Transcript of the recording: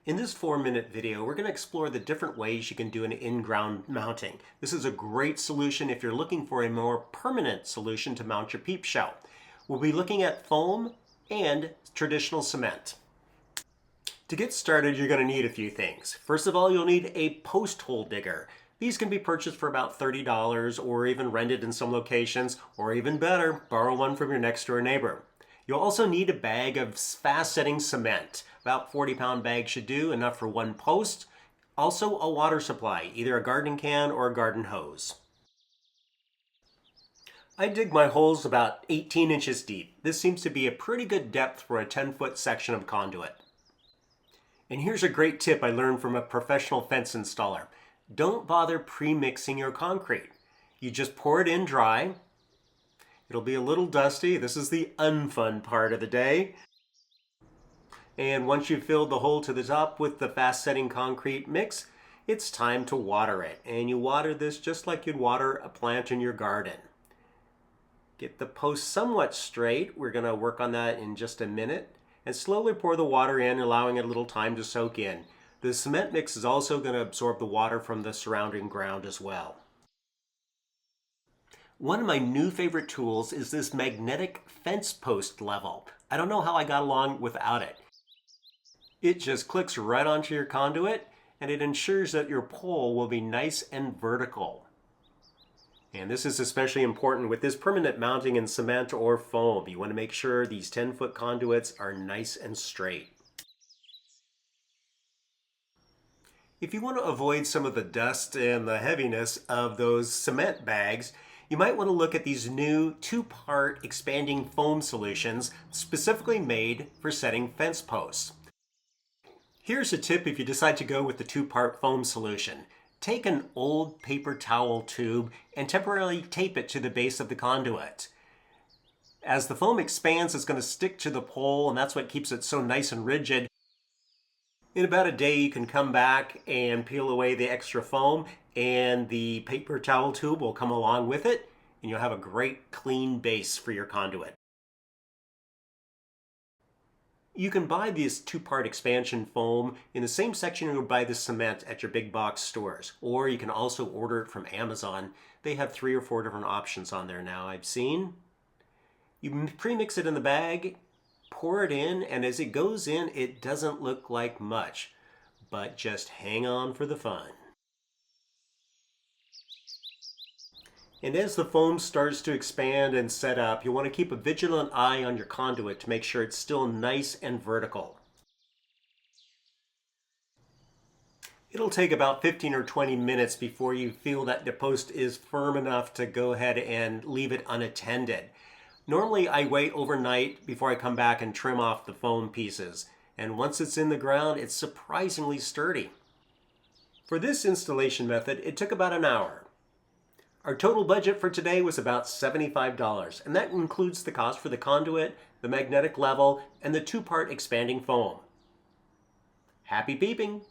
In this 4-minute video, we're going to explore the different ways you can do an in-ground mounting. This is a great solution if you're looking for a more permanent solution to mount your Peep Show. We'll be looking at foam and traditional cement. To get started, you're going to need a few things. First of all, you'll need a post hole digger. These can be purchased for about $30 or even rented in some locations, or even better, borrow one from your next door neighbor. You'll also need a bag of fast-setting cement. About 40-pound bag should do, enough for one post. Also a water supply, either a garden can or a garden hose. I dig my holes about 18 inches deep. This seems to be a pretty good depth for a 10-foot section of conduit. And here's a great tip I learned from a professional fence installer. Don't bother pre-mixing your concrete. You just pour it in dry. It'll be a little dusty. This is the unfun part of the day. And once you've filled the hole to the top with the fast-setting concrete mix, it's time to water it. And you water this just like you'd water a plant in your garden. Get the post somewhat straight. We're going to work on that in just a minute. And slowly pour the water in, allowing it a little time to soak in. The cement mix is also going to absorb the water from the surrounding ground as well. One of my new favorite tools is this magnetic fence post level. I don't know how I got along without it. It just clicks right onto your conduit and it ensures that your pole will be nice and vertical. And this is especially important with this permanent mounting in cement or foam. You want to make sure these 10-foot conduits are nice and straight. If you want to avoid some of the dust and the heaviness of those cement bags, you might want to look at these new 2-part expanding foam solutions specifically made for setting fence posts. Here's a tip if you decide to go with the 2-part foam solution. Take an old paper towel tube and temporarily tape it to the base of the conduit. As the foam expands, it's going to stick to the pole, and that's what keeps it so nice and rigid. In about a day, you can come back and peel away the extra foam, and the paper towel tube will come along with it, and you'll have a great clean base for your conduit. You can buy this 2-part expansion foam in the same section you would buy the cement at your big box stores, or you can also order it from Amazon. They have 3 or 4 different options on there now I've seen. You pre-mix it in the bag, pour it in, and as it goes in, it doesn't look like much, but just hang on for the fun. And as the foam starts to expand and set up, you want to keep a vigilant eye on your conduit to make sure it's still nice and vertical. It'll take about 15 or 20 minutes before you feel that the post is firm enough to go ahead and leave it unattended. Normally I wait overnight before I come back and trim off the foam pieces. And once it's in the ground, it's surprisingly sturdy. For this installation method, it took about an hour. Our total budget for today was about $75, and that includes the cost for the conduit, the magnetic level, and the 2-part expanding foam. Happy peeping!